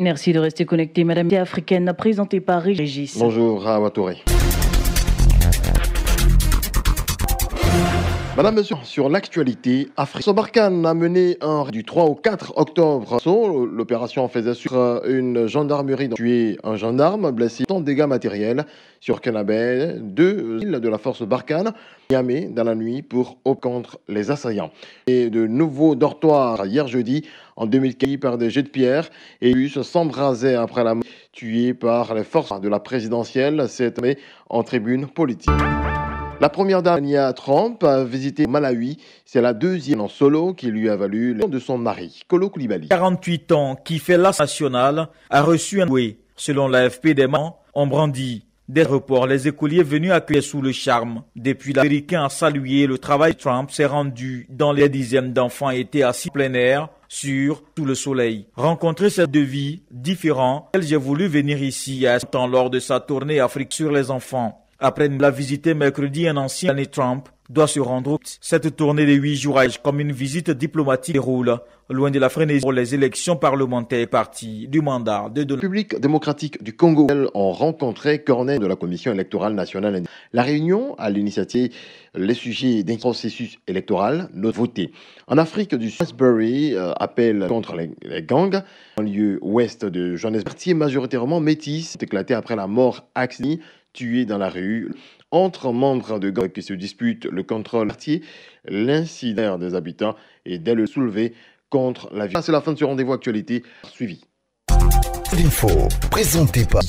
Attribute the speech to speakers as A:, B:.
A: Merci de rester connecté. Madame africaine, présentée par Régis.
B: Bonjour, Rawa Touré. Madame, monsieur, sur l'actualité, Afrique. Barkhane a mené du 3 au 4 octobre. L'opération faisait sur une gendarmerie tué un gendarme, blessé, tant de dégâts matériels sur Kenabé, 2 îles de la force Barkhane, Niamey dans la nuit pour contre les assaillants. Et de nouveaux dortoirs hier jeudi en 2015 par des jets de pierre et bus s'embrasaient après la mort tuée par les forces de la présidentielle, cette année en tribune politique. La première dame, Melania Trump, a visité Malawi. C'est la deuxième en solo qui lui a valu le nom de son mari, Kolo Koulibaly.
C: 48 ans, qui fait l'Assemblée nationale, a reçu un loué. Selon l'AFP, des membres ont brandi des reports. Les écoliers venus accueillir sous le charme. Depuis, l'Américain a salué le travail de Trump, s'est rendu dans les dizaines d'enfants étaient assis plein air, sous le soleil. Rencontrer cette deux vies différentes, j'ai voulu venir ici à ce temps lors de sa tournée Afrique sur les enfants. Après la visiter mercredi, un ancien année Trump doit se rendre. Cette tournée de 8 jours comme une visite diplomatique déroule loin de la frénésie pour les élections parlementaires parties du mandat de Donald.
B: La République démocratique du Congo ont rencontré Corneille de la Commission électorale nationale. La réunion à l'initiative les sujets d'un processus électoral not voté. En Afrique du Sud, Salisbury appelle contre les gangs en lieu ouest de Johannesburg. Quartier majoritairement métis éclaté après la mort accidentelle tué dans la rue entre membres de gangs qui se disputent le contrôle quartier. L'incident des habitants est dès le soulevé contre la vie. C'est la fin de ce rendez-vous actualité suivi.
D: L'info présenté par